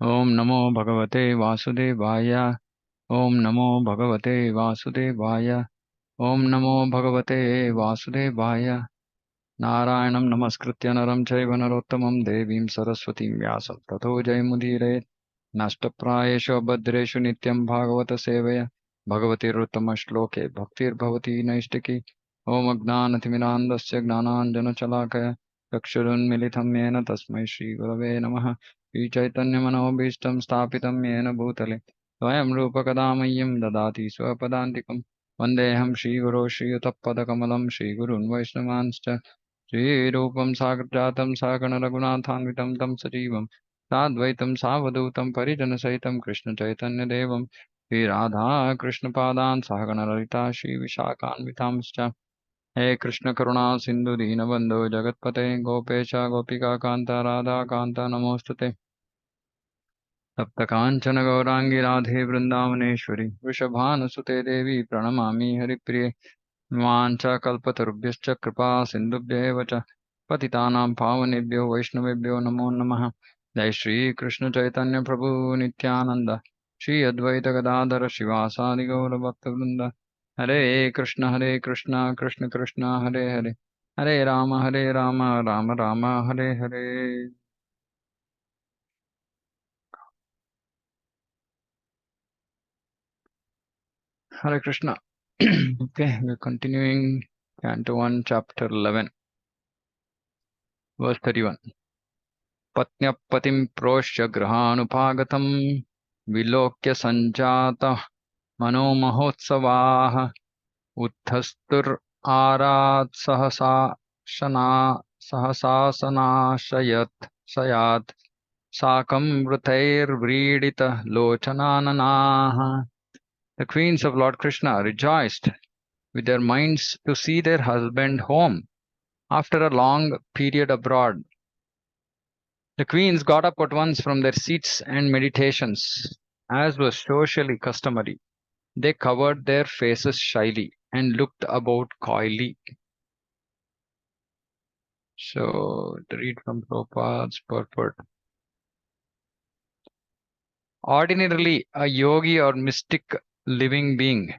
ओम नमो भगवते वासुदेवाय। ओम नमो भगवते वासुदेवाय। ओम नमो भगवते वासुदेवाय। नारायणं नमस्कृत्य नरं चैव नरोत्तमं देवीं सरस्वतीं व्यासं ततो जयमुदीरयेत्। नष्टप्रायेषु भद्रेषु नित्यं भागवत सेवया भगवतीरुत्तमश्लोके भक्तिर्भवती नैष्टिकी। ॐ अज्ञानतिमिरान्धस्य ज्ञानाञ्जनशलाकया चक्षुरुन्मिलितं येन तस्मै श्रीगुरवे नमः। श्रीचैतन्यमनोभीष्टं स्थापितं येन भूतले स्वयं रूपकदा मह्यं ददाति स्वपदान्तिकं। वन्देऽहं श्रीगुरो श्रीयुतपदकमलं श्रीगुरून् वैष्णवांश्च श्रीरूपं साग्रजातं सागणरघुनाथान्वितं तं सजीवं साद्वैतं सावधूतं परिजनसहितं कृष्णचैतन्यदेवं श्रीराधाकृष्णपादान् सहगणललिता श्रीविशाखान्वितांश्च। हे कृष्ण करुणा सिन्धु दीनबन्धो जगत्पते गोपेश गोपिकान्त राधाकान्त नमोऽस्तुते। सप्तकाञ्चन गौराङ्गी राधे वृन्दावनेश्वरि वृषभानुसुते देवी प्रणमामि हरिप्रिये। वाञ्छाकल्पतरुभ्यश्च कृपा सिन्धुभ्येव च पतितानां पावनेभ्यो वैष्णवेभ्यो नमो नमः। जय श्री कृष्ण चैतन्य प्रभु नित्यानंद श्री अद्वैत गदाधर शिवासादि गौर भक्तवृंद। हरे Krishna Krishna Krishna Hare Hare Hare Ram Ram Ram Hare Hare. Hare Krishna. Okay, we're continuing Canto 1, Chapter 11, verse 31. पत्न्यपतिं प्रोष्य गृहानुपागतं विलोक्य सञ्जातः मनोमहोत्सवाः उद्धस्तुरारात् सहसा सहसासनाशयत् सयात् साकं वृतैर्व्रीडितलोचनाननाः. The queens of Lord Krishna rejoiced with their minds to see their husband home after a long period abroad. The queens got up at once from their seats and meditations, as was socially customary. They covered their faces shyly and looked about coyly. So, to read from Prabhupada's purport. Ordinarily, a yogi or mystic living being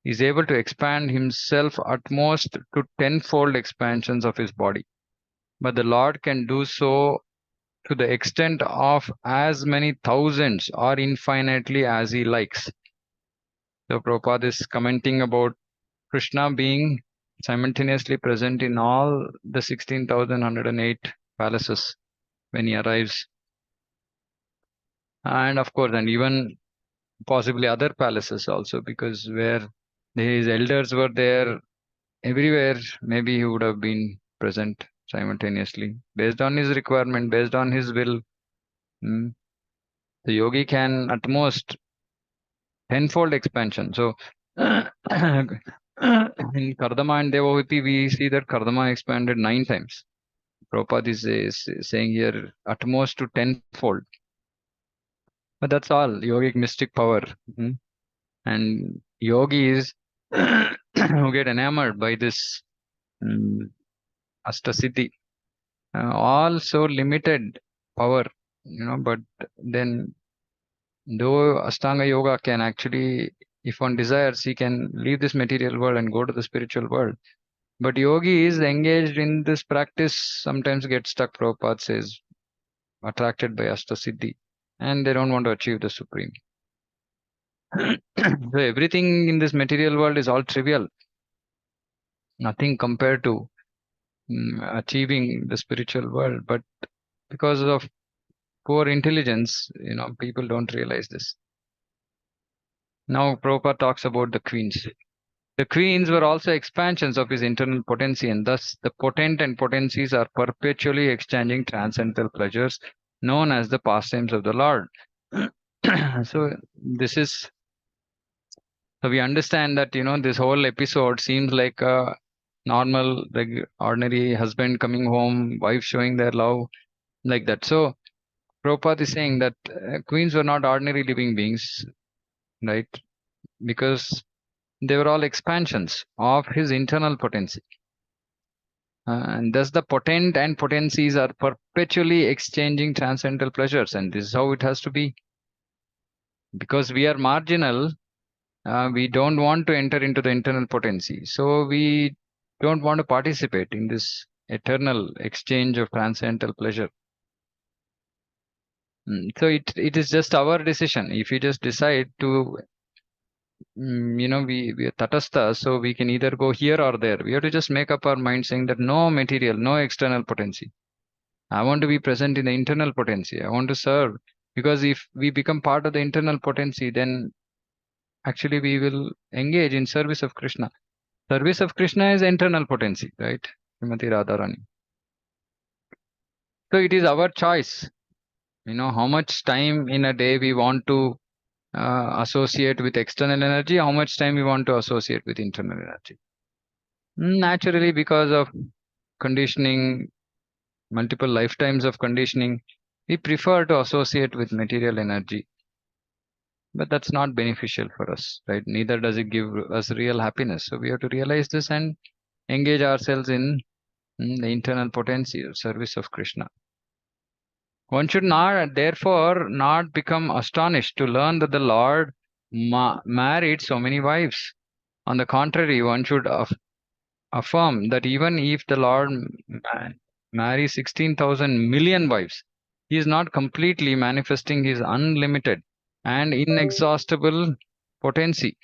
is able to expand himself at most to tenfold expansions of his body. But the Lord can do so to the extent of as many thousands or infinitely as he likes. So Prabhupada is commenting about Krishna being simultaneously present in all the 16,108 palaces when he arrives. And of course, and even possibly other palaces also, because where his elders were there, everywhere maybe he would have been present simultaneously based on his requirement, based on his will. Mm. The yogi can at most tenfold expansion. So in Kardama and Devavati, we see that Kardama expanded 9 times. Prabhupada is saying here at most to tenfold. But that's all yogic mystic power. Mm. And yogis who get enamored by this Astasiddhi, all so limited power, but then though Ashtanga Yoga can actually, if one desires, he can leave this material world and go to the spiritual world. But yogi is engaged in this practice, sometimes get stuck, Prabhupada says, attracted by Astasiddhi, and they don't want to achieve the supreme. So everything in this material world is all trivial, nothing compared to achieving the spiritual world. But because of poor intelligence, people don't realize this. Now Prabhupada talks about the queens. The queens were also expansions of his internal potency, and thus the potent and potencies are perpetually exchanging transcendental pleasures known as the pastimes of the Lord. So this is so we understand that this whole episode seems like a normal, ordinary husband coming home, wife showing their love, like that. So Prabhupada is saying that queens were not ordinary living beings, right? Because they were all expansions of his internal potency. And thus the potent and potencies are perpetually exchanging transcendental pleasures, and this is how it has to be. Because we are marginal, we don't want to enter into the internal potency. So we don't want to participate in this eternal exchange of transcendental pleasure. So it is just our decision. If we just decide to, we are tatastha, so we can either go here or there. We have to just make up our mind saying that no material, no external potency. I want to be present in the internal potency. I want to serve. Because if we become part of the internal potency, then actually we will engage in service of Krishna. Service of Krishna is internal potency, right? Srimati Radharani. So it is our choice, how much time in a day we want to associate with external energy, how much time we want to associate with internal energy. Naturally, because of conditioning, multiple lifetimes of conditioning, we prefer to associate with material energy. But that's not beneficial for us, right? Neither does it give us real happiness. So we have to realize this and engage ourselves in the internal potency or service of Krishna. One should not, therefore, not become astonished to learn that the Lord married so many wives. On the contrary, one should affirm that even if the Lord marries 16,000 million wives, he is not completely manifesting his unlimited and inexhaustible potency.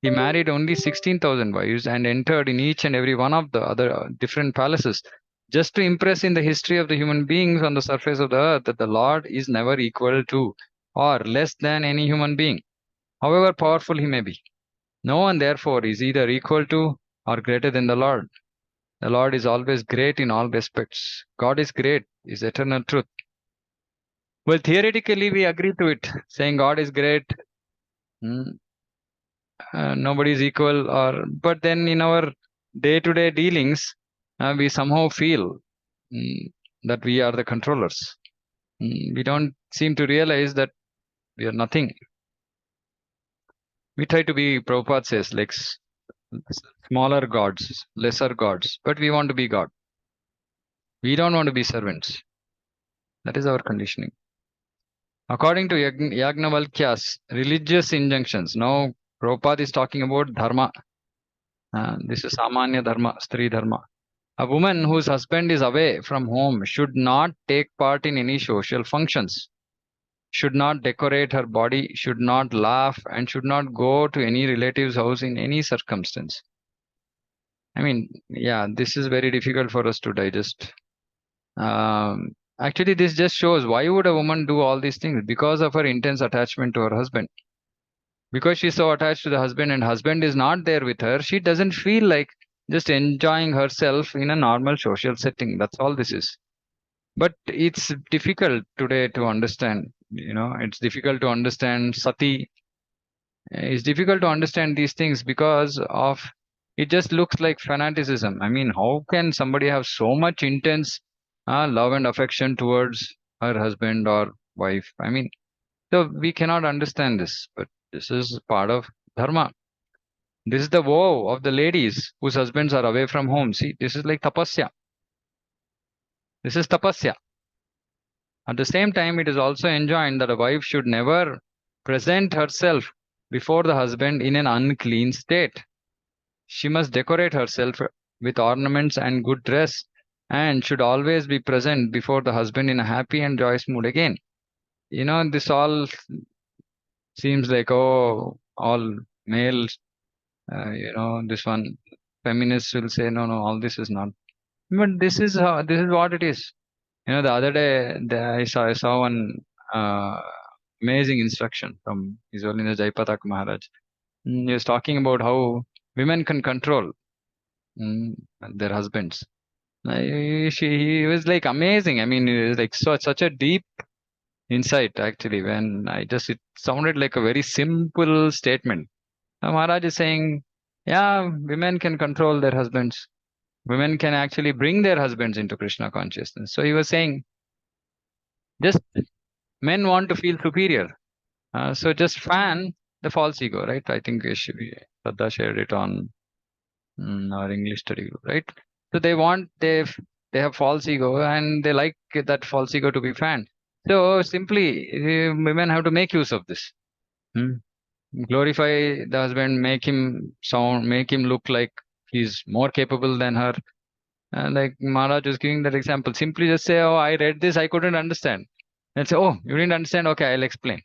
He married only 16,000 wives and entered in each and every one of the other different palaces, just to impress in the history of the human beings on the surface of the earth that the Lord is never equal to or less than any human being, however powerful he may be. No one, therefore, is either equal to or greater than the Lord. The Lord is always great in all respects. God is great, is eternal truth. Well, theoretically, we agree to it, saying God is great. Nobody is equal, but then in our day-to-day dealings, we somehow feel that we are the controllers. We don't seem to realize that we are nothing. We try to be, Prabhupada says, like smaller gods, lesser gods, but we want to be God. We don't want to be servants. That is our conditioning. According to Yagnavalkya's religious injunctions, now Prabhupada is talking about dharma. This is Samanya Dharma, Stri Dharma. A woman whose husband is away from home should not take part in any social functions, should not decorate her body, should not laugh, and should not go to any relative's house in any circumstance. I mean, yeah, this is very difficult for us to digest. Actually, this just shows why would a woman do all these things? Because of her intense attachment to her husband. Because she's so attached to the husband and husband is not there with her, she doesn't feel like just enjoying herself in a normal social setting. That's all this is. But it's difficult today to understand. It's difficult to understand sati. It's difficult to understand these things because of it just looks like fanaticism. I mean, how can somebody have so much intense love and affection towards her husband or wife? I mean, so we cannot understand this, but this is part of dharma. This is the woe of the ladies whose husbands are away from home. See, this is like tapasya. This is tapasya. At the same time, it is also enjoined that a wife should never present herself before the husband in an unclean state. She must decorate herself with ornaments and good dress, and should always be present before the husband in a happy and joyous mood again. This all seems like, oh, all males, this one, feminists will say, no, no, all this is not. But this is what it is. The other day I saw one uh, amazing instruction from His Holiness Jaipatak Maharaj. He was talking about how women can control mm, their husbands. He was like amazing. I mean, it was like such a deep insight actually. It sounded like a very simple statement. Now Maharaj is saying, yeah, women can control their husbands. Women can actually bring their husbands into Krishna consciousness. So he was saying, just men want to feel superior. So just fan the false ego, right? I think Shraddha shared it on our English study group, right? So they have false ego and they like that false ego to be fanned. So simply, women have to make use of this. Hmm. Glorify the husband, make him look like he's more capable than her. Like Maharaj was giving that example. Simply just say, "Oh, I read this, I couldn't understand." And say, "Oh, you didn't understand? Okay, I'll explain."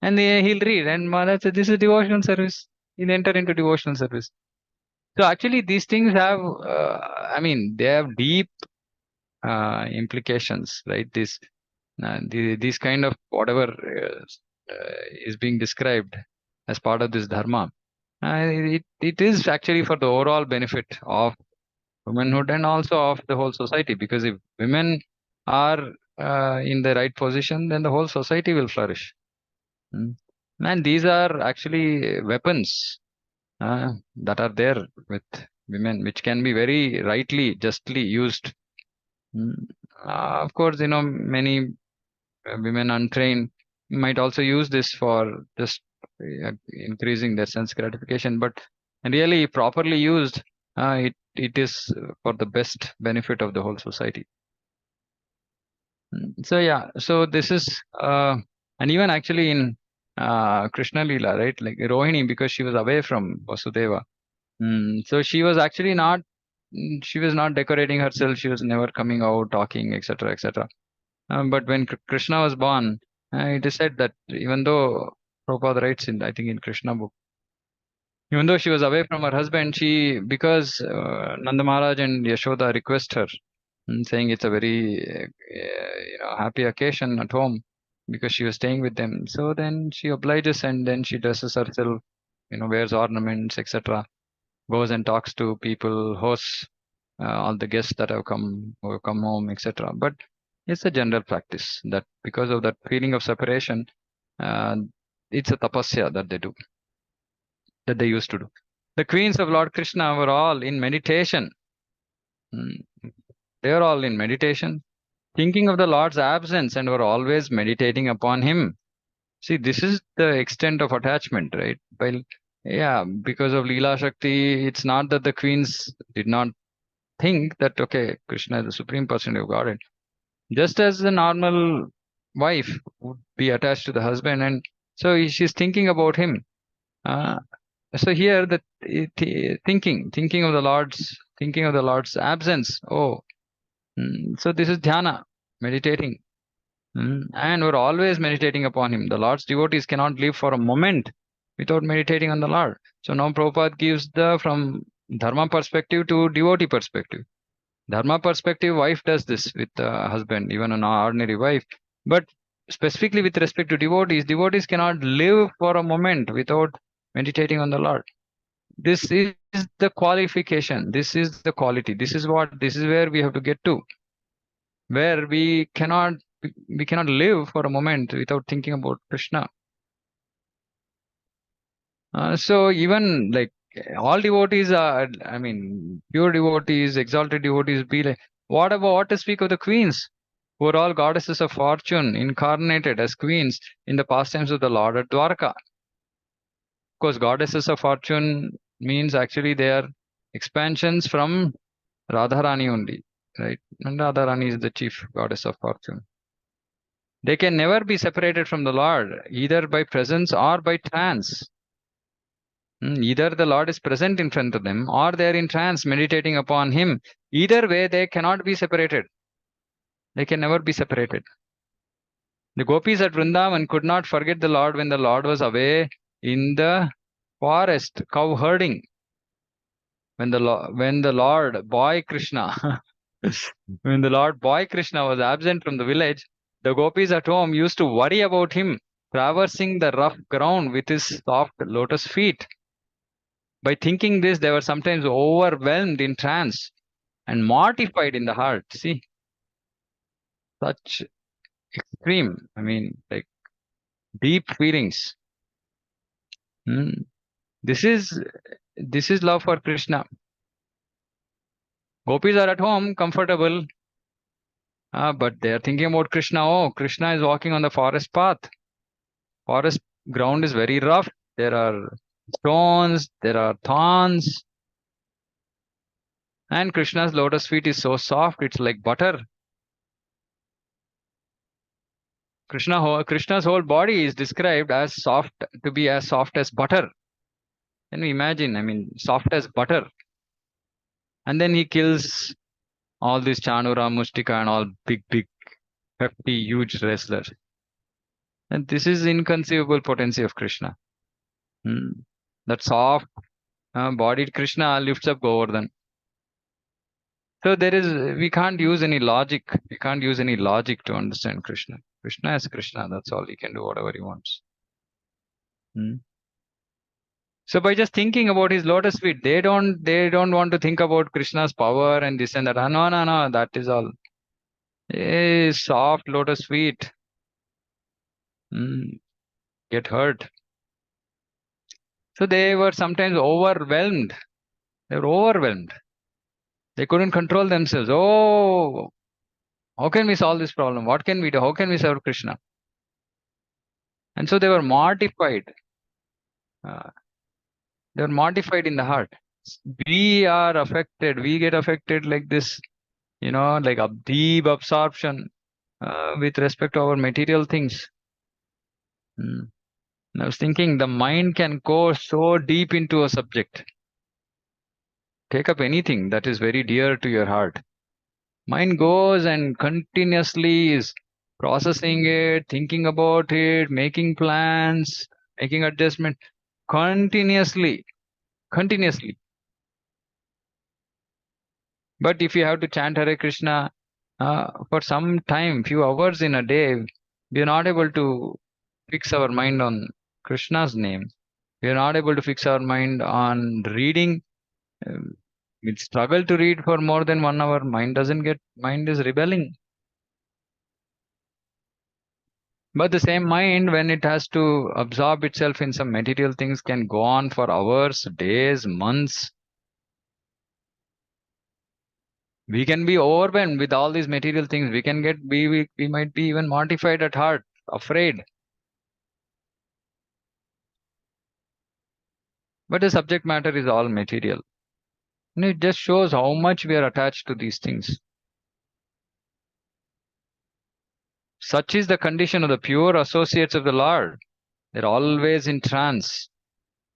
And he'll read. And Maharaj said, "This is devotional service." He'll enter into devotional service. So actually, these things have, they have deep implications, right? These kind of whatever is being described as part of this dharma, it is actually for the overall benefit of womanhood and also of the whole society. Because if women are in the right position, then the whole society will flourish. Mm. And these are actually weapons that are there with women, which can be very rightly, justly used. Mm. Of course, many women untrained might also use this for just increasing their sense gratification. But really, properly used, it is for the best benefit of the whole society. So yeah, so this is and even actually in Krishna Lila, right? Like Rohini, because she was away from Vasudeva. So she was actually not. She was not decorating herself. She was never coming out, talking, etc., etc. But when Krishna was born, it is said that even though Prabhupada writes in, I think in Krishna book, even though she was away from her husband, because Nanda Maharaj and Yashoda request her, saying it's a very happy occasion at home because she was staying with them. So then she obliges and then she dresses herself, wears ornaments, etc. Goes and talks to people, hosts all the guests that have come home, etc. But it's a general practice that because of that feeling of separation, uh, it's a tapasya that they used to do. The queens of Lord Krishna were all in meditation. Mm, They were all in meditation, thinking of the Lord's absence and were always meditating upon him. See, this is the extent of attachment, right? Well, yeah, because of Leela Shakti, it's not that the queens did not think that, okay, Krishna is the supreme personality of Godhead. Just as a normal wife would be attached to the husband, and so she's thinking about him. Uh, so here, thinking of the Lord's absence. Oh, so this is dhyana, meditating. And we're always meditating upon him. The Lord's devotees cannot live for a moment without meditating on the Lord. So now Prabhupada gives from dharma perspective to devotee perspective. Dharma perspective, wife does this with husband, even an ordinary wife. But specifically with respect to devotees cannot live for a moment without meditating on the Lord. This is the qualification. This is the quality. This is where we have to get to, where we cannot live for a moment without thinking about Krishna. So even like all devotees are, pure devotees, exalted devotees be like, what to speak of the queens, who are all goddesses of fortune, incarnated as queens in the pastimes of the Lord at Dwarka. Of course, goddesses of fortune means actually they are expansions from Radharani only, right? And Radharani is the chief goddess of fortune. They can never be separated from the Lord, either by presence or by trance. Either the Lord is present in front of them or they are in trance meditating upon him. Either way, they cannot be separated. They can never be separated. The gopis at Vrindavan could not forget the Lord when the Lord was away in the forest, cow herding. When the Lord boy Krishna, when the Lord boy Krishna was absent from the village, the gopis at home used to worry about him traversing the rough ground with his soft lotus feet. By thinking this, they were sometimes overwhelmed in trance and mortified in the heart. See, such extreme, like deep feelings. Hmm. This is this is love for Krishna. Gopis are at home, comfortable, but they are thinking about Krishna. Oh, Krishna is walking on the forest path. Forest ground is very rough. There are stones, there are thorns. And Krishna's lotus feet is so soft, it's like butter. Krishna's whole body is described as soft, to be as soft as butter. Can you imagine? I mean, soft as butter. And then he kills all these Chanura, Mustika, and all big, hefty, huge wrestlers. And this is inconceivable potency of Krishna. That soft bodied Krishna lifts up Govardhan. So we can't use any logic. We can't use any logic to understand Krishna. Krishna is Krishna. That's all. He can do whatever he wants. So by just thinking about his lotus feet, they don't want to think about Krishna's power and this and that. No. That is all. Soft lotus feet. Get hurt. So they were sometimes overwhelmed. They were overwhelmed. They couldn't control themselves. Oh, how can we solve this problem? What can we do? How can we serve Krishna? And so they were mortified. They were mortified in the heart. We are affected. We get affected like this, like a deep absorption with respect to our material things. I was thinking the mind can go so deep into a subject. Take up anything that is very dear to your heart. Mind goes and continuously is processing it, thinking about it, making plans, making adjustment continuously. But if you have to chant Hare Krishna for some time, few hours in a day, we are not able to fix our mind on Krishna's name. We are not able to fix our mind on reading. We struggle to read for more than 1 hour. Mind is rebelling. But the same mind, when it has to absorb itself in some material things, can go on for hours, days, months. We can be overwhelmed with all these material things. We might be even mortified at heart, afraid. But the subject matter is all material. And it just shows how much we are attached to these things. Such is the condition of the pure associates of the Lord. They're always in trance.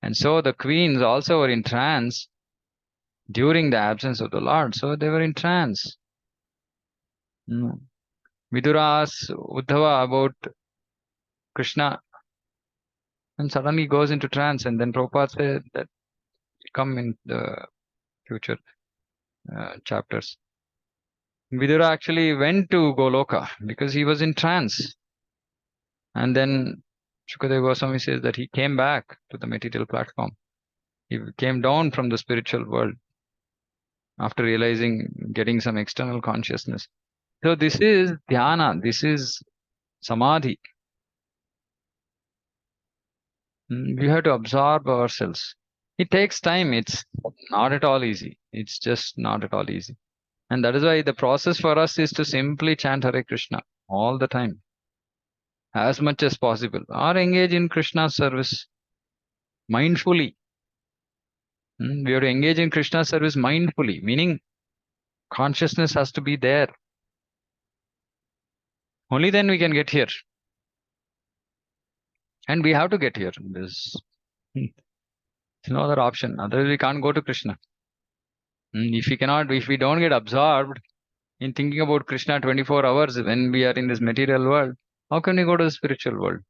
And so the queens also were in trance during the absence of the Lord. So they were in trance. Vidura asks Uddhava about Krishna and suddenly goes into trance. And then Prabhupada said that come in the future chapters. Vidura actually went to Goloka because he was in trance. And then Shukadeva Goswami says that he came back to the material platform. He came down from the spiritual world after getting some external consciousness. So this is dhyana, this is samadhi. We have to absorb ourselves. It takes time. It's not at all easy. It's just not at all easy. And that is why the process for us is to simply chant Hare Krishna all the time, as much as possible, or engage in Krishna's service mindfully. We have to engage in Krishna's service mindfully, meaning consciousness has to be there. Only then we can get here. And we have to get here. There's no other option. Otherwise, we can't go to Krishna. If we don't get absorbed in thinking about Krishna 24 hours when we are in this material world, how can we go to the spiritual world?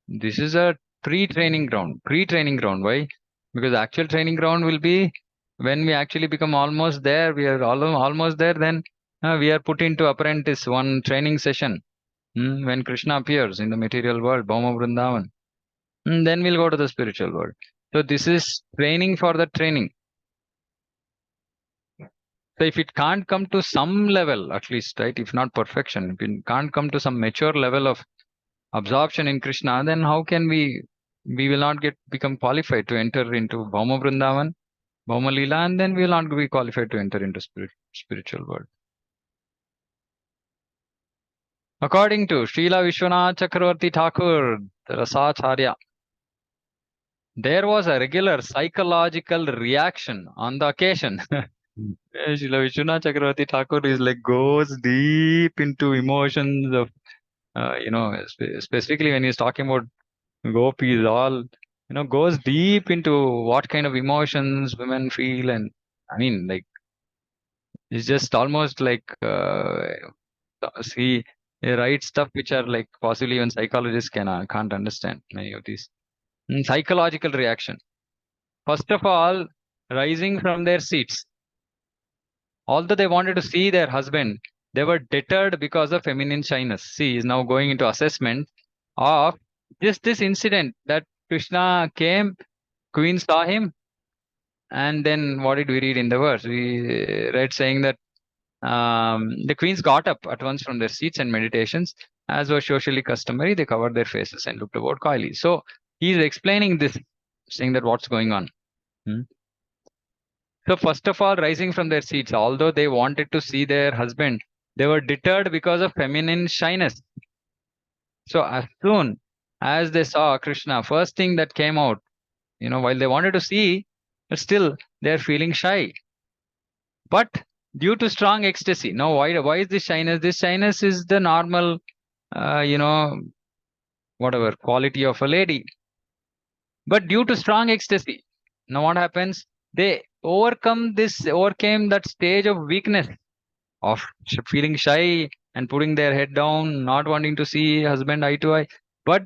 This is a pre-training ground. Why? Because actual training ground will be when we actually become almost there. We are almost there. Then we are put into apprentice, one training session. When Krishna appears in the material world, Bhauma Vrindavan. Then we'll go to the spiritual world. So this is training for the training. So if it can't come to some level, at least, right, if not perfection, if it can't come to some mature level of absorption in Krishna, then how can we will not become qualified to enter into Bhauma Vrindavan, Bhauma Leela, and then we will not be qualified to enter into spiritual world. According to Srila Vishwanath Chakravarti Thakur, the Rasacharya, there was a regular psychological reaction on the occasion Srila Vishwanath Chakravarti Thakur is like goes deep into emotions of, specifically when he's talking about gopis, all, goes deep into what kind of emotions women feel. And I mean, like, it's just almost like, he writes stuff which are like possibly even psychologists can't understand many of these. Psychological reaction. First of all, rising from their seats. Although they wanted to see their husband, they were deterred because of feminine shyness. See, is now going into assessment of just this incident that Krishna came, queen saw him, and then what did we read in the verse? We read saying that the queens got up at once from their seats and meditations, as was socially customary. They covered their faces and looked about coyly. So he's explaining this, saying that what's going on. Hmm? So first of all, rising from their seats, although they wanted to see their husband, they were deterred because of feminine shyness. So as soon as they saw Krishna, first thing that came out, while they wanted to see, but still they're feeling shy. But due to strong ecstasy. Now, why is this shyness? This shyness is the normal, uh, you know, whatever quality of a lady. But due to strong ecstasy, now what happens? They overcame that stage of weakness of feeling shy and putting their head down, not wanting to see husband eye to eye. But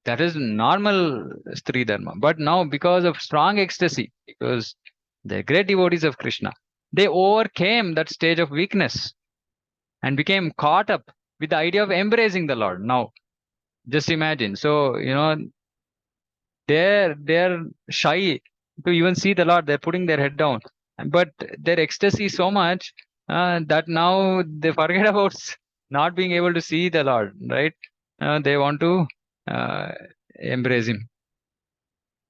that is normal Stri Dharma. But now, because of strong ecstasy, because they're great devotees of Krishna, they overcame that stage of weakness and became caught up with the idea of embracing the Lord. Now, just imagine. So, they're shy to even see the Lord. They're putting their head down, but their ecstasy is so much that now they forget about not being able to see the Lord. Right? They want to uh, embrace Him,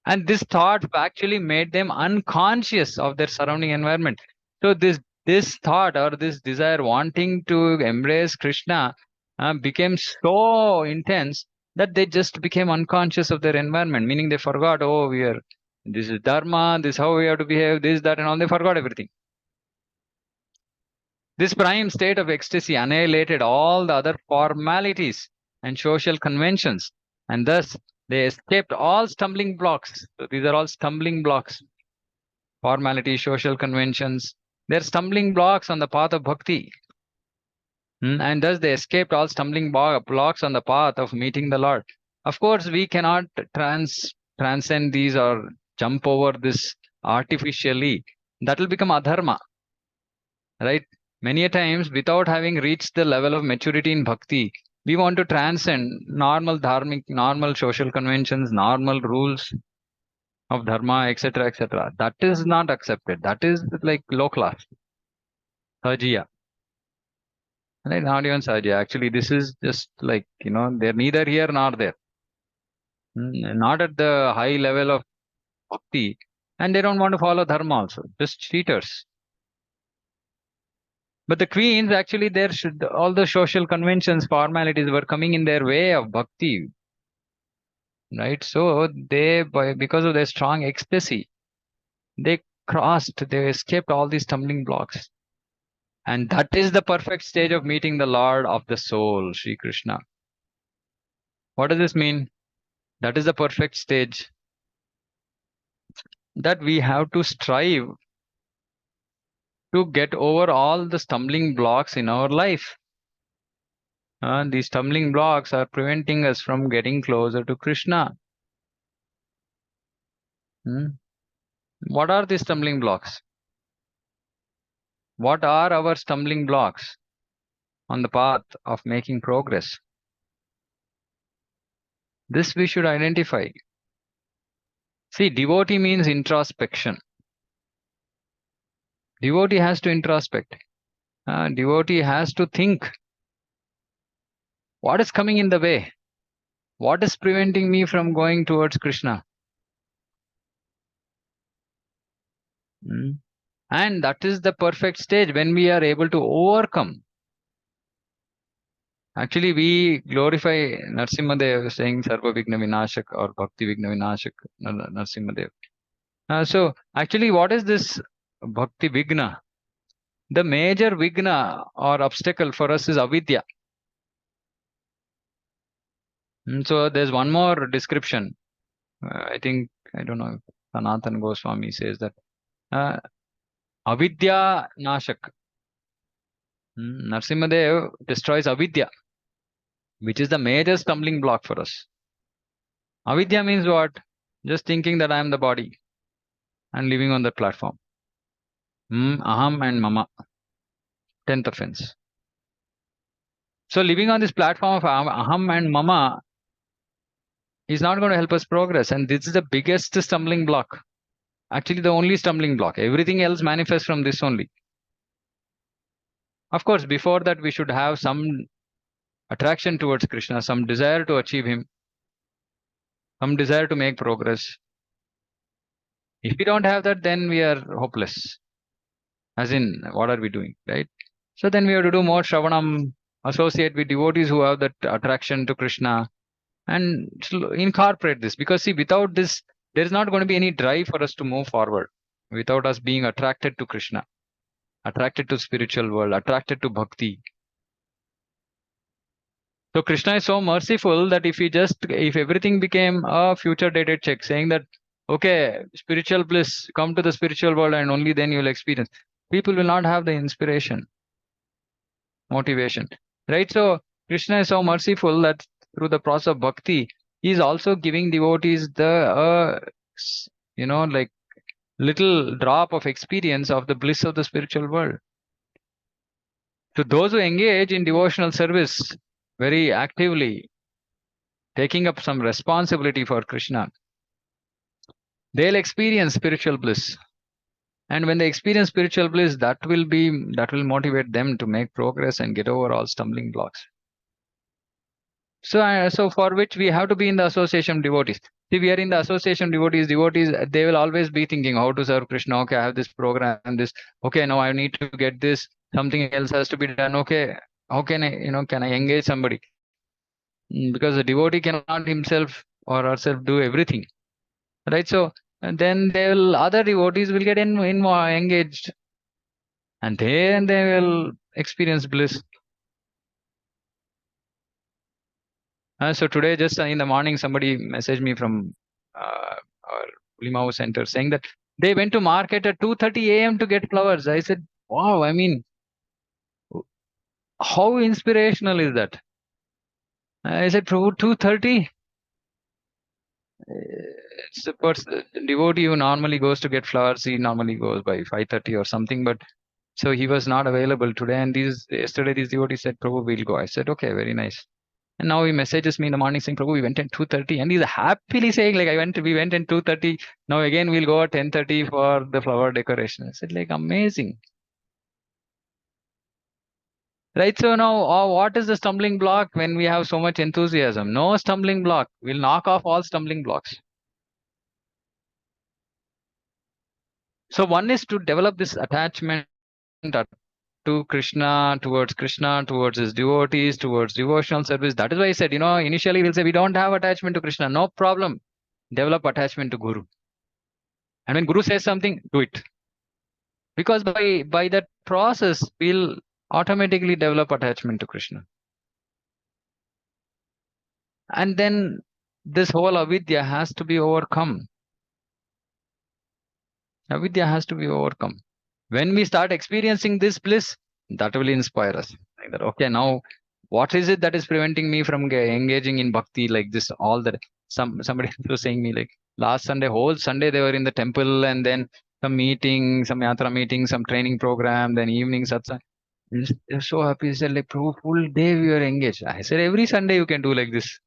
and this thought actually made them unconscious of their surrounding environment. So this thought or this desire wanting to embrace Krishna became so intense that they just became unconscious of their environment, meaning they forgot, oh, this is dharma, this is how we have to behave, this, that, and all. They forgot everything. This prime state of ecstasy annihilated all the other formalities and social conventions, and thus they escaped all stumbling blocks. So these are all stumbling blocks, formalities, social conventions. They're stumbling blocks on the path of bhakti. And thus they escaped all stumbling blocks on the path of meeting the Lord. Of course, we cannot transcend these or jump over this artificially. That will become adharma, right? Many a times, without having reached the level of maturity in bhakti, we want to transcend normal dharmic, normal social conventions, normal rules of dharma, etc., etc. That is not accepted. That is like low class, sahajiya. Right? Not even sahajiya. Actually, this is just like, they're neither here nor there. Not at the high level of bhakti. And they don't want to follow dharma also. Just cheaters. But the queens, actually, all the social conventions, formalities were coming in their way of bhakti, right? So because of their strong ecstasy, they escaped all these stumbling blocks. And that is the perfect stage of meeting the Lord of the soul, Sri Krishna. What does this mean? That is the perfect stage that we have to strive to get over all the stumbling blocks in our life. These stumbling blocks are preventing us from getting closer to Krishna. Hmm? What are these stumbling blocks? What are our stumbling blocks on the path of making progress? This we should identify. See, devotee means introspection. Devotee has to introspect. Devotee has to think, what is coming in the way? What is preventing me from going towards Krishna? Hmm? And that is the perfect stage when we are able to overcome. Actually, we glorify Narsimhadev saying Sarva Vigna Vinashak or Bhakti Vigna Vinashak, Narsimhadev. So, actually, what is this Bhakti Vigna? the major vigna or obstacle for us is avidya. So there's one more description. I think, I don't know if Sanatan Goswami says that uh, avidya nashak. Narsimhadev destroys avidya, which is the major stumbling block for us. Avidya means what? Just thinking that I am the body and living on that platform. Aham and mama. 10th offense. So living on this platform of aham and mama is not going to help us progress. And this is the biggest stumbling block. Actually, the only stumbling block. Everything else manifests from this only. Of course, before that, we should have some attraction towards Krishna, some desire to achieve him, some desire to make progress. If we don't have that, then we are hopeless. As in, what are we doing, right? So then we have to do more Shravanam, associate with devotees who have that attraction to Krishna, and incorporate this. Because see, without this, there is not going to be any drive for us to move forward. Without us being attracted to Krishna, attracted to spiritual world, attracted to bhakti. So Krishna is so merciful that if everything became a future dated check saying that, okay, spiritual bliss, come to the spiritual world and only then you'll experience, people will not have the inspiration, motivation, right? So Krishna is so merciful that through the process of bhakti, he is also giving devotees the, like little drop of experience of the bliss of the spiritual world. To those who engage in devotional service very actively, taking up some responsibility for Krishna, they'll experience spiritual bliss. And when they experience spiritual bliss, that will motivate them to make progress and get over all stumbling blocks. So for which we have to be in the association of devotees. See, we are in the association of devotees. Devotees, they will always be thinking how to serve Krishna. Okay, I have this program, this. Okay, now I need to get this. Something else has to be done. Okay, how can can I engage somebody? Because the devotee cannot himself or herself do everything, right? So and then other devotees will get engaged, and then they will experience bliss. So today, just in the morning, somebody messaged me from our Limau center saying that they went to market at 2:30 a.m. to get flowers. I said, wow, I mean, how inspirational is that? I said, 2:30? It's a devotee who normally goes to get flowers. He normally goes by 5:30 or something, but so he was not available today. And yesterday, these devotees said, Prabhu, we'll go. I said, okay, very nice. And now he messages me in the morning saying, Prabhu, we went at 2:30. And he's happily saying, like, we went at 2:30. Now again, we'll go at 10:30 for the flower decoration. I said, like, amazing. Right. So now, what is the stumbling block when we have so much enthusiasm? No stumbling block. We'll knock off all stumbling blocks. So one is to develop this attachment to Krishna, towards his devotees, towards devotional service. That is why I said, initially we'll say we don't have attachment to Krishna. No problem. Develop attachment to Guru. And when Guru says something, do it. Because by that process, we'll automatically develop attachment to Krishna. And then this whole avidya has to be overcome. Avidya has to be overcome. When we start experiencing this bliss, that will inspire us. Like that, okay, now what is it that is preventing me from engaging in bhakti like this? All that somebody was saying me like last Sunday, whole Sunday they were in the temple, and then some meeting, some yatra meeting, some training program, then evening satsang. They're so happy. They said like, full day we are engaged. I said every Sunday you can do like this.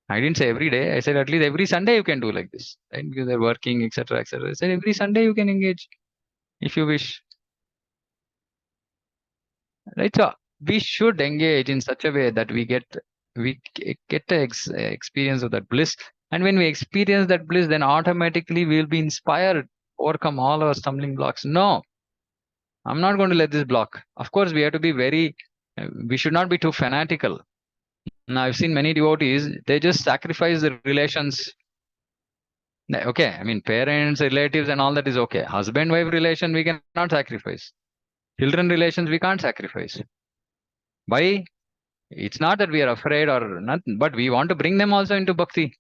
I didn't say every day. I said at least every Sunday you can do like this, right? Because they're working, etc., etc. I said every Sunday you can engage if you wish, right? So we should engage in such a way that we get the experience of that bliss, and when we experience that bliss, then automatically we will be inspired, overcome all our stumbling blocks. No, I'm not going to let this block. Of course, we have to be we should not be too fanatical. Now, I've seen many devotees, they just sacrifice the relations. Okay, I mean, parents, relatives, and all that is okay. Husband-wife relation, we cannot sacrifice. Children relations we can't sacrifice. Why? It's not that we are afraid or nothing, but we want to bring them also into bhakti.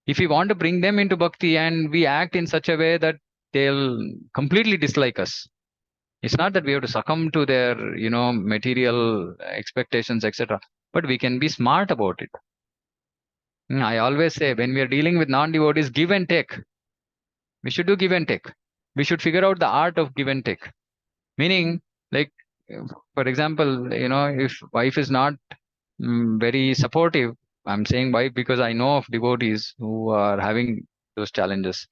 If we want to bring them into bhakti and we act in such a way that they'll completely dislike us, it's not that we have to succumb to their, material expectations, etc. But we can be smart about it. I always say when we are dealing with non-devotees, give and take. We should do give and take. We should figure out the art of give and take. Meaning, like, for example, if wife is not very supportive, I'm saying wife because I know of devotees who are having those challenges.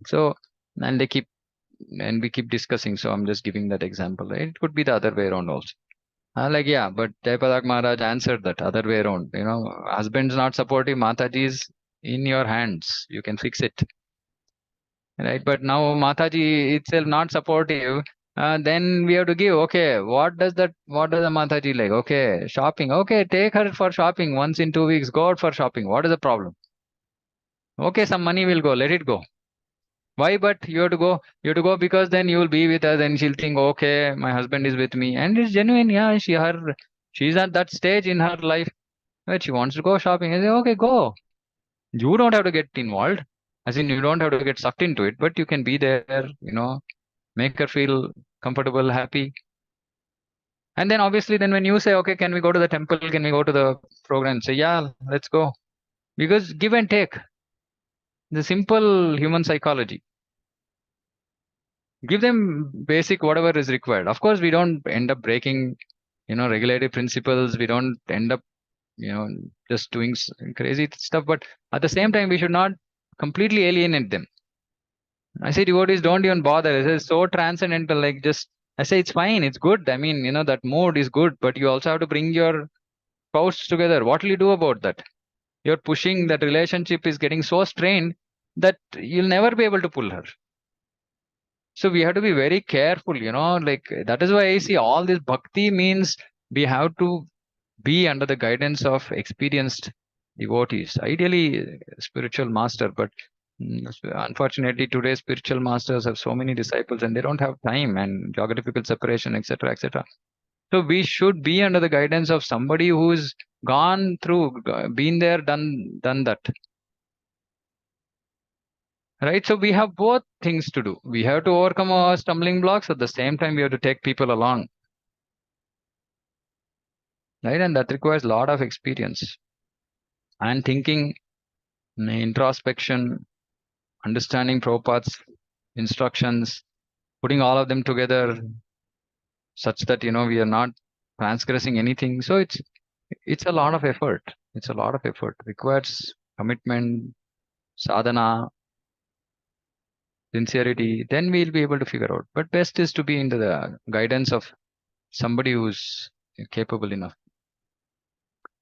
So, and we keep discussing. So I'm just giving that example. Right? It could be the other way around also. Like, yeah, but Jaipadak Maharaj answered that other way around. Husband's not supportive, Mataji is in your hands. You can fix it. Right? But now Mataji itself not supportive. Then we have to give. Okay, what does the Mataji like? Okay, shopping. Okay, take her for shopping once in 2 weeks. Go out for shopping. What is the problem? Okay, some money will go. Let it go. Why? But you have to go. You have to go because then you will be with us, and she'll think, okay, my husband is with me, and it's genuine. Yeah, she's at that stage in her life where she wants to go shopping. I say, okay, go. You don't have to get involved. As in, you don't have to get sucked into it, but you can be there. Make her feel comfortable, happy. And then obviously, then when you say, okay, can we go to the temple? Can we go to the program? Say, yeah, let's go. Because give and take. The simple human psychology. Give them basic whatever is required. Of course, we don't end up breaking, regulative principles. We don't end up, just doing crazy stuff. But at the same time, we should not completely alienate them. I say devotees don't even bother. It's so transcendental. Like just, I say it's fine. It's good. I mean, that mood is good, but you also have to bring your spouse together. What will you do about that? You're pushing that relationship is getting so strained that you'll never be able to pull her. So we have to be very careful, like that is why I see all this bhakti means we have to be under the guidance of experienced devotees, ideally spiritual master. But unfortunately, today spiritual masters have so many disciples and they don't have time and geographical separation, etc., etc. So we should be under the guidance of somebody who's gone through, been there, done that. Right, so we have both things to do. We have to overcome our stumbling blocks. At the same time, we have to take people along, right? And that requires a lot of experience and thinking, introspection, understanding Prabhupada's instructions, putting all of them together such that we are not transgressing anything. So it's a lot of effort. It's a lot of effort. Requires commitment, sadhana, sincerity. Then we'll be able to figure out. But best is to be into the guidance of somebody who's capable enough.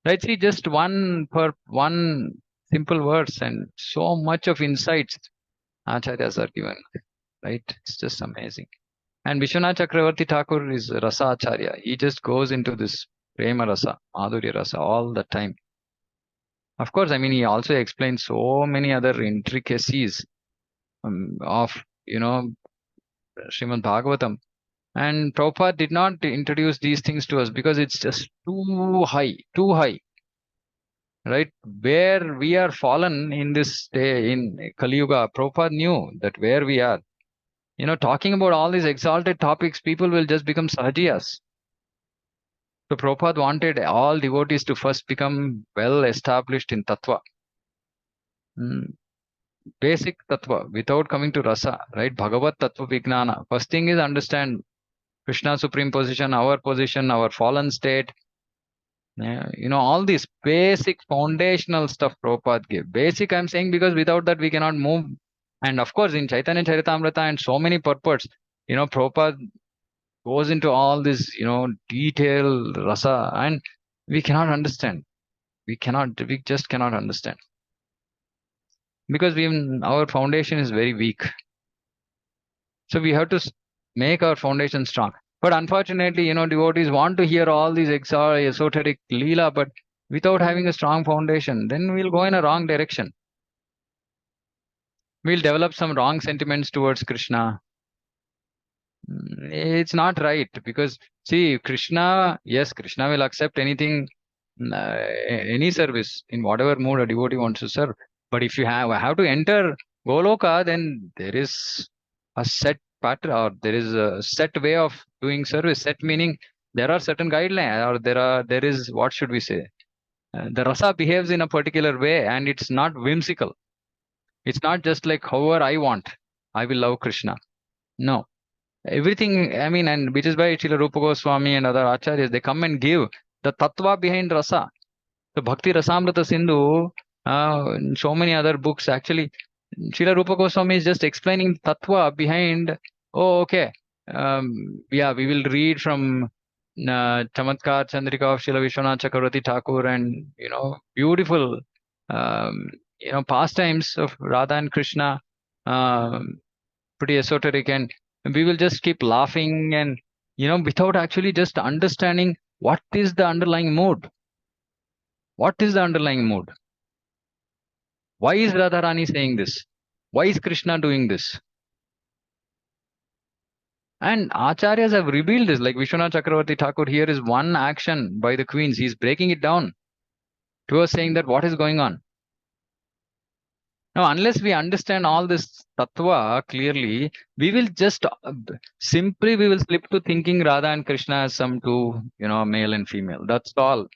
Right? See, just one simple verse and so much of insights acharyas are given. Right? It's just amazing. And Vishwanath Chakravarti Thakur is Rasa Acharya. He just goes into this Prema Rasa, Madhurya Rasa all the time. Of course, I mean, he also explains so many other intricacies of, Srimad Bhagavatam. And Prabhupada did not introduce these things to us because it's just too high, right? Where we are fallen in this day in Kali Yuga, Prabhupada knew that where we are. Talking about all these exalted topics, people will just become sahajiyas. So Prabhupada wanted all devotees to first become well established in tattva. Basic tattva without coming to rasa, right? Bhagavat tattva vijnana. First thing is understand Krishna's supreme position, our fallen state. Yeah, all these basic foundational stuff Prabhupada gave. Basic, I'm saying, because without that we cannot move. And of course, in Chaitanya Charitamrita and so many purports, Prabhupada goes into all this, detail, rasa, and we cannot understand. We just cannot understand. Because our foundation is very weak. So we have to make our foundation strong. But unfortunately, devotees want to hear all these esoteric leela, but without having a strong foundation, then we'll go in a wrong direction. We'll develop some wrong sentiments towards Krishna. It's not right, because see, Krishna, yes, Krishna will accept anything, any service in whatever mode a devotee wants to serve. But if you have to enter Goloka, then there is a set pattern, or there is a set way of doing service. Set meaning there are certain guidelines, or there is, what should we say? The rasa behaves in a particular way, and it's not whimsical. It's not just like however I want, I will love Krishna. No, everything, I mean, and which is why Srila Rupa Goswami and other acharyas, they come and give the tattva behind rasa. So Bhakti Rasamrita Sindhu, and so many other books, actually, Srila Rupa Goswami is just explaining tattva behind. Oh, okay. Yeah, we will read from Chamatkar Chandrika of Srila Vishwanath Chakravarti Thakur, and beautiful, um, pastimes of Radha and Krishna, um, pretty esoteric, and we will just keep laughing, and without actually just understanding what is the underlying mood. What is the underlying mood? Why is Radharani saying this? Why is Krishna doing this? And acharyas have revealed this, like Vishwanath Chakravarti Thakur. Here is one action by the queens. He's breaking it down to us, saying that what is going on. Now, unless we understand all this tattva clearly, we will just simply we will slip to thinking Radha and Krishna as some two, male and female. That's all.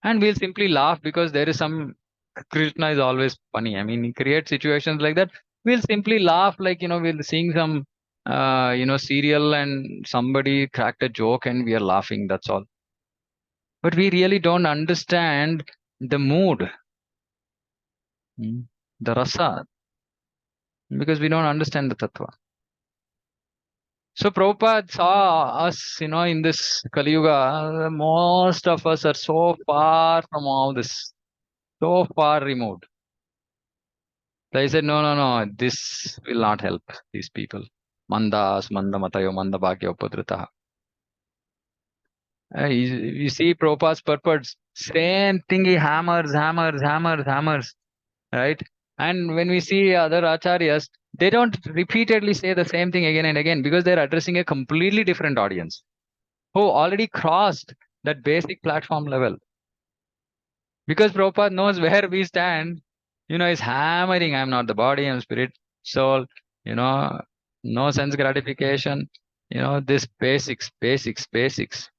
And we'll simply laugh because there is some, Krishna is always funny. I mean, he creates situations like that. We'll simply laugh, like, we're seeing some, serial, and somebody cracked a joke and we are laughing. That's all. But we really don't understand the mood, the rasa, because we don't understand the tattva. So Prabhupada saw us, in this Kali Yuga, most of us are so far from all this, so far removed. So I said, no, no, no, this will not help these people. Mandas, mandamatayo, mandabhagya upadritaha. You see Prabhupada's purpose, same thing, he hammers, hammers, hammers, hammers, right? And when we see other acharyas, they don't repeatedly say the same thing again and again, because they're addressing a completely different audience who already crossed that basic platform level. Because Prabhupada knows where we stand, is hammering, I'm not the body, I'm spirit, soul, no sense gratification, this basics, basics, basics.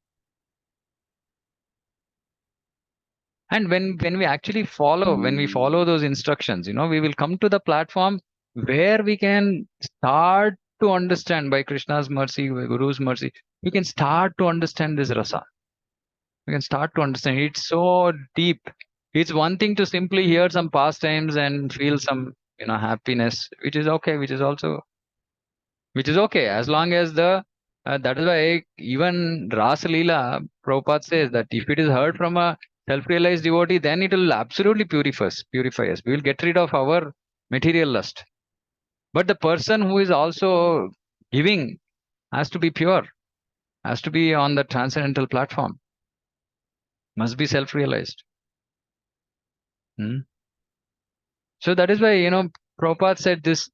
And when we actually when we follow those instructions, we will come to the platform where we can start to understand, by Krishna's mercy, by Guru's mercy, we can start to understand this rasa. We can start to understand. It's so deep. It's one thing to simply hear some pastimes and feel some, happiness, which is okay, which is okay, as long as that is why even Rasa Leela, Prabhupada says that if it is heard from a self-realized devotee, then it will absolutely purify us. We will get rid of our material lust. But the person who is also giving has to be pure, has to be on the transcendental platform, must be self-realized. So that is why, Prabhupada said this,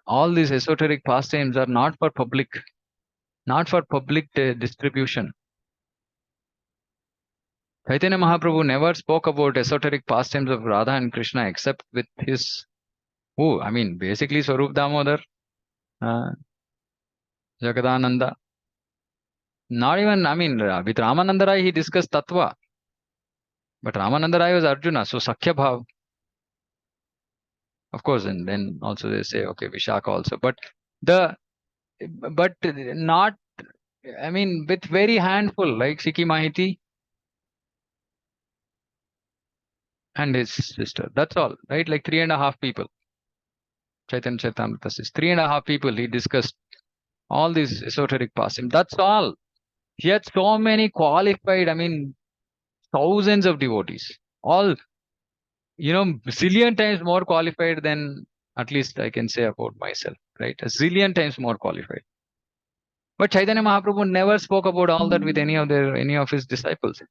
all these esoteric pastimes are not for public, distribution. Chaitanya Mahaprabhu never spoke about esoteric pastimes of Radha and Krishna except with his, basically Swarup Damodar, Jagadananda. Not even, with Ramananda Rai he discussed Tattva. But Ramananda Rai was Arjuna, so Sakhya Bhav. Of course, and then also they say, okay, Vishaka also. But not, with very handful, like Sikhi Mahiti and his sister. That's all, right? Like 3.5 people. Chaitanya Chaitamrita says 3.5 people he discussed all these esoteric pastimes. That's all. He had so many qualified, thousands of devotees. All, zillion times more qualified than, at least I can say about myself, right? A zillion times more qualified. But Chaitanya Mahaprabhu never spoke about all that with any of his disciples.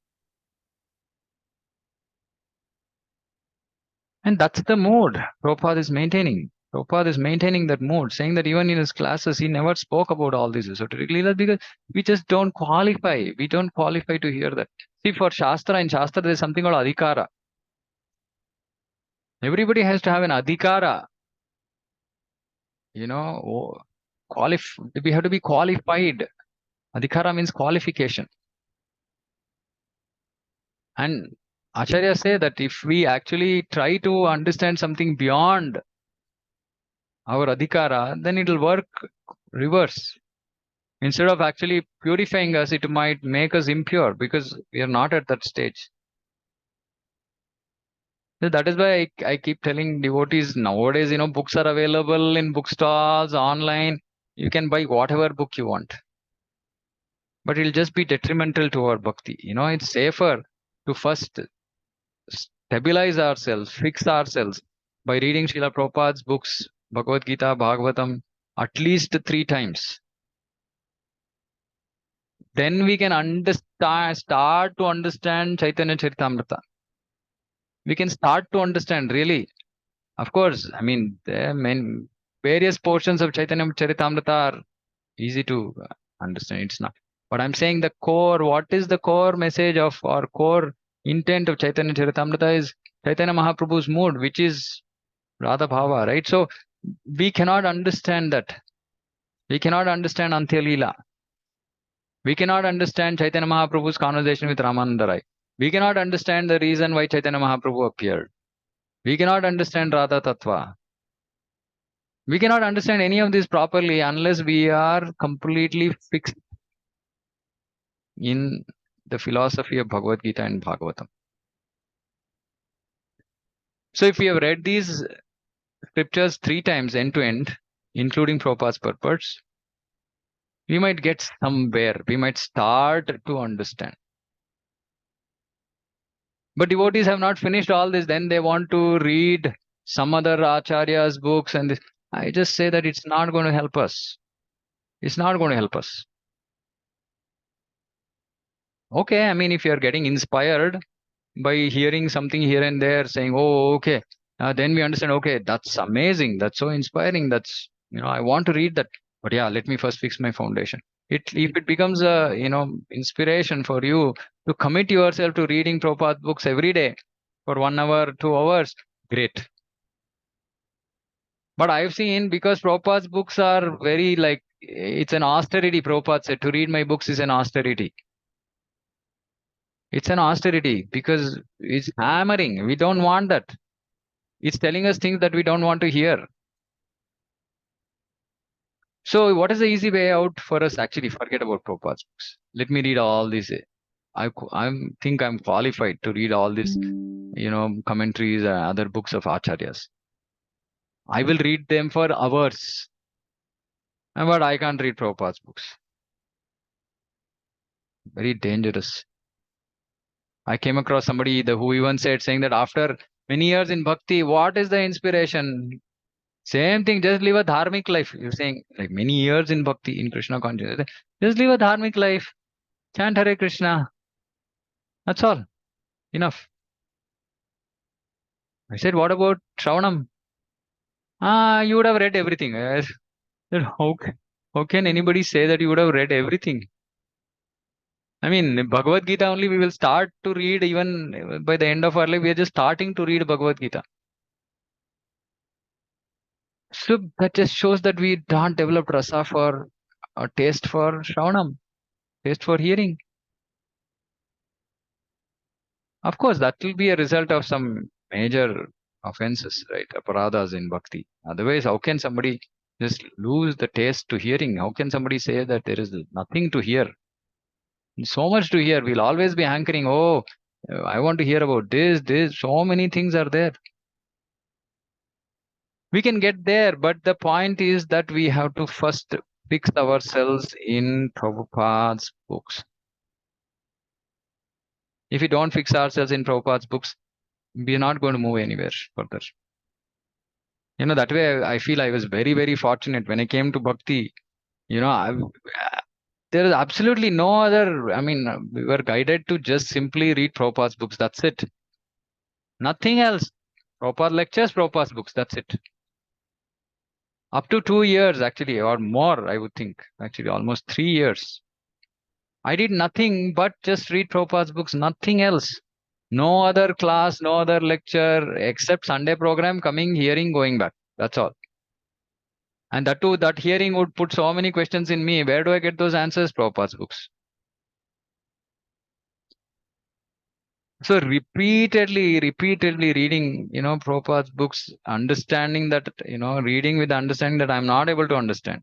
And that's the mode Prabhupada is maintaining. Prabhupada is maintaining that mood, saying that even in his classes, he never spoke about all these esoteric leelas because we just don't qualify. We don't qualify to hear that. See, for Shastra, in Shastra, there's something called adhikara. Everybody has to have an adhikara. You know, we have to be qualified. Adhikara means qualification. And Acharya say that if we actually try to understand something beyond our adhikara, then it will work reverse. Instead of actually purifying us, it might make us impure because we are not at that stage. So that is why I keep telling devotees nowadays, books are available in bookstores, online. You can buy whatever book you want. But it'll just be detrimental to our bhakti. It's safer to first stabilize ourselves, fix ourselves by reading Srila Prabhupada's books, Bhagavad Gita, Bhagavatam, at least 3 times. Then we can start to understand Chaitanya Charitamrita. We can start to understand really. Of course, I mean, there are various portions of Chaitanya Charitamrita are easy to understand. It's not. But I'm saying the core, what is the core message of or core intent of Chaitanya Charitamrita is Chaitanya Mahaprabhu's mood, which is Radha Bhava, right? So we cannot understand that. We cannot understand Antya Leela. We cannot understand Chaitanya Mahaprabhu's conversation with Ramananda Rai. We cannot understand the reason why Chaitanya Mahaprabhu appeared. We cannot understand Radha Tattva. We cannot understand any of this properly unless we are completely fixed in the philosophy of Bhagavad Gita and Bhagavatam. So if we have read these scriptures 3 times end to end, including Prabhupada's purpose, we might get somewhere. We might start to understand. But devotees have not finished all this. Then they want to read some other Acharya's books. And I just say that it's not going to help us. It's not going to help us. Okay, I mean, if you're getting inspired by hearing something here and there saying, oh, okay, then we understand, okay, that's amazing. That's so inspiring. That's, I want to read that. But yeah, let me first fix my foundation. If it becomes a, inspiration for you to commit yourself to reading Prabhupada books every day for 1 hour, 2 hours, great. But I've seen because Prabhupada's books are very it's an austerity. Prabhupada said to read my books is an austerity. It's an austerity because it's hammering. We don't want that. It's telling us things that we don't want to hear. So what is the easy way out for us? Actually, forget about Prabhupada's books. Let me read all these. I think I'm qualified to read all these, commentaries and other books of Acharyas. I will read them for hours. But I can't read Prabhupada's books. Very dangerous. I came across somebody who even said, saying that after many years in bhakti, what is the inspiration? Same thing, just live a dharmic life. You're saying like many years in bhakti, in Krishna consciousness, just live a dharmic life. Chant Hare Krishna. That's all. Enough. I said, what about Shravanam? You would have read everything. I said, how can anybody say that you would have read everything? I mean, Bhagavad Gita only we will start to read even by the end of our life. We are just starting to read Bhagavad Gita. So that just shows that we don't develop rasa for a taste for Shravanam, taste for hearing. Of course, that will be a result of some major offenses, right? Aparadhas in bhakti. Otherwise, how can somebody just lose the taste to hearing? How can somebody say that there is nothing to hear? So much to hear. We'll always be hankering, oh, I want to hear about this. So many things are there. We can get there, but the point is that we have to first fix ourselves in Prabhupada's books. If we don't fix ourselves in Prabhupada's books, we are not going to move anywhere further. That way I feel I was very, very fortunate when I came to Bhakti. There is absolutely no other, I mean, we were guided to just simply read Prabhupada's books. That's it. Nothing else. Prabhupada lectures, Prabhupada's books. That's it. Up to 2 years, actually, or more, I would think. Actually, almost 3 years. I did nothing but just read Prabhupada's books, nothing else. No other class, no other lecture, except Sunday program, coming, hearing, going back. That's all. And that too, that hearing would put so many questions in me. Where do I get those answers? Prabhupada's books. So repeatedly reading, Prabhupada's books, understanding that, reading with understanding that I'm not able to understand.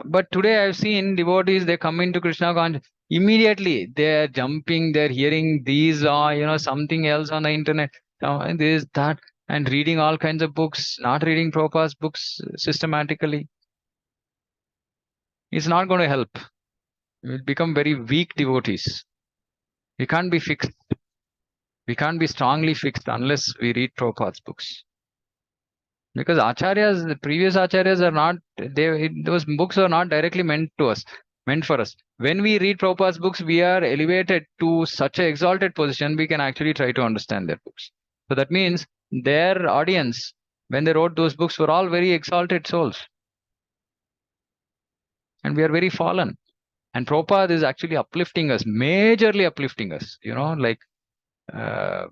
But today I've seen devotees, they come into Krishna consciousness, immediately they're jumping, they're hearing these, something else on the internet, this, that, and reading all kinds of books, not reading Prabhupada's books systematically. It's not going to help. We'll become very weak devotees. We can't be fixed. We can't be strongly fixed unless we read Prabhupada's books. Because acharyas, the previous acharyas are not, those books are not directly meant to us, meant for us. When we read Prabhupada's books, we are elevated to such an exalted position, we can actually try to understand their books. So that means their audience, when they wrote those books, were all very exalted souls. And we are very fallen. And Prabhupada is actually uplifting us, majorly uplifting us, uh,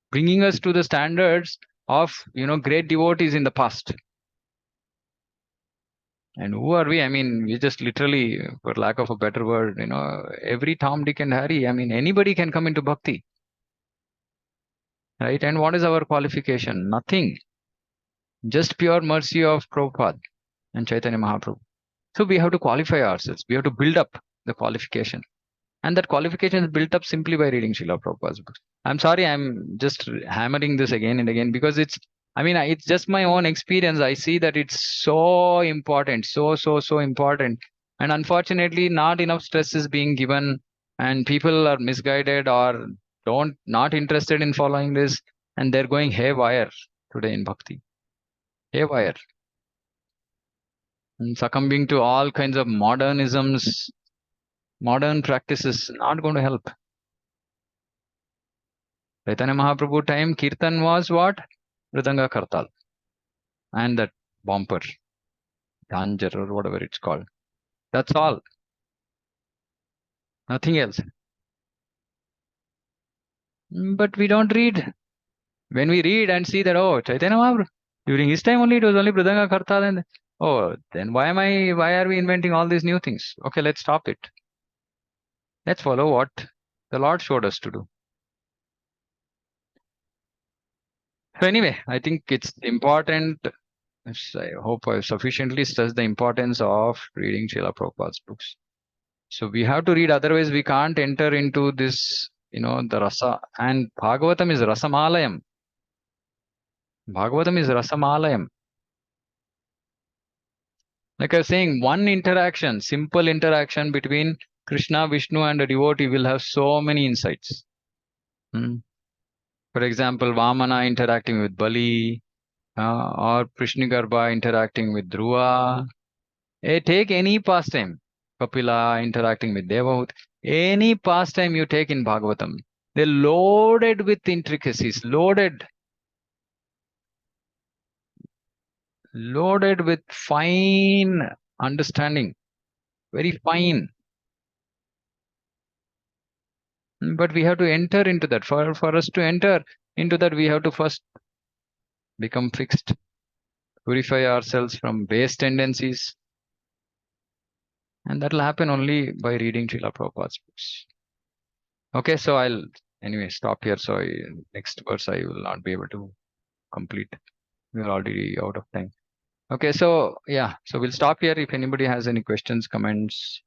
bringing us to the standards of, great devotees in the past. And who are we? I mean, we just literally, for lack of a better word, every Tom, Dick, and Harry. I mean, anybody can come into bhakti, right? And what is our qualification? Nothing. Just pure mercy of Prabhupada and Chaitanya Mahaprabhu. So we have to qualify ourselves. We have to build up the qualification. And that qualification is built up simply by reading Srila Prabhupada's books. I'm sorry, I'm just hammering this again and again because it's just my own experience. I see that it's so important, so important. And unfortunately, not enough stress is being given, and people are misguided or not interested in following this, and they're going haywire today in bhakti. Haywire. And succumbing to all kinds of modernisms, modern practices, not going to help. Chaitanya Mahaprabhu time, Kirtan was what? Mridanga Kartal. And that bumper, Dhanjar or whatever it's called. That's all. Nothing else. But we don't read. When we read and see that, oh, Chaitanya Mahaprabhu, during his time only, it was only Mridanga Kartal. And oh, then why are we inventing all these new things? Okay, let's stop it. Let's follow what the Lord showed us to do. So anyway, I think it's important. I hope I've sufficiently stressed the importance of reading Srila Prabhupada's books. So we have to read, otherwise we can't enter into this, the rasa. And Bhagavatam is rasamalayam. Bhagavatam is rasamalayam. Like I was saying, one interaction, simple interaction between Krishna, Vishnu, and a devotee will have so many insights. For example, Vamana interacting with Bali, or Prishnigarbha interacting with Dhruva. Take any pastime. Kapila interacting with Devahut. Any pastime you take in Bhagavatam, they're loaded with intricacies, loaded with fine understanding, very fine. But we have to enter into that. For us to enter into that, we have to first become fixed, purify ourselves from base tendencies. And that will happen only by reading Srila Prabhupada's books. Okay, so I'll anyway stop here. So next verse I will not be able to complete. We're already out of time. Okay, so yeah, so we'll stop here. If anybody has any questions, comments,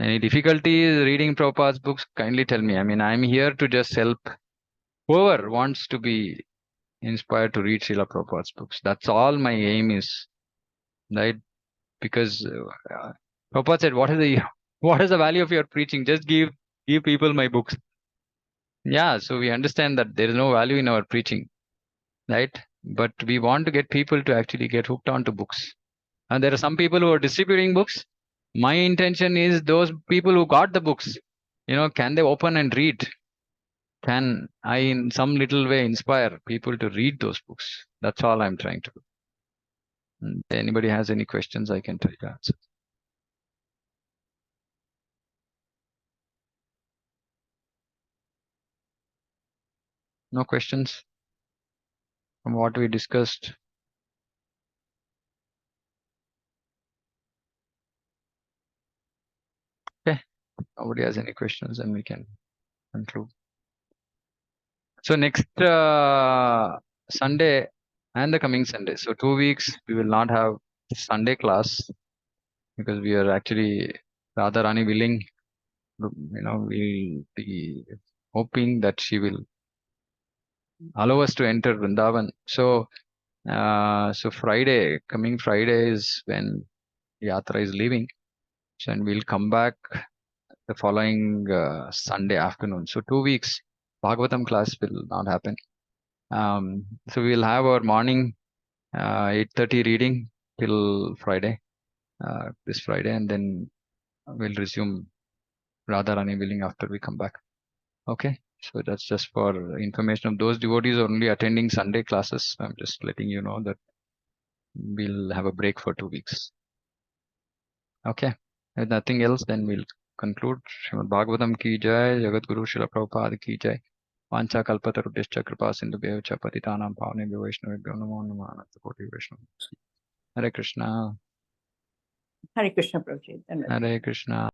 any difficulties reading Prabhupada's books, kindly tell me. I mean, I'm here to just help whoever wants to be inspired to read Srila Prabhupada's books. That's all my aim is, right? Because Prabhupada said, what is the value of your preaching? Just give people my books. Yeah, so we understand that there is no value in our preaching, right? But we want to get people to actually get hooked onto books. And there are some people who are distributing books. My intention is those people who got the books, can they open and read? can I in some little way inspire people to read those books? That's all I'm trying to do. And if anybody has any questions, I can try to answer. No questions from what we discussed? Okay, nobody has any questions, then we can conclude. So next Sunday and the coming Sunday, so 2 weeks, we will not have Sunday class because we are actually Radharani willing, we'll be hoping that she will allow us to enter Vrindavan. So coming Friday is when Yatra is leaving. So, and we'll come back the following Sunday afternoon. So 2 weeks, Bhagavatam class will not happen. So we'll have our morning 8:30 reading till Friday, this Friday, and then we'll resume Radharani willing after we come back. Okay, so that's just for information of those devotees only attending Sunday classes. I'm just letting you know that we'll have a break for 2 weeks. Okay, if nothing else, then we'll conclude. Srimad Bhagavatam ki jai, Jagat Guru Srila Prabhupada ki jai. Vancha kalpatarubhyascha kripa sindhubhyo cha patitanam pavanebhyo vaishnavebhyo namo namo ananta koti vaishnav. Hare Krishna. Hare Krishna, Prabhuji. Hare Krishna.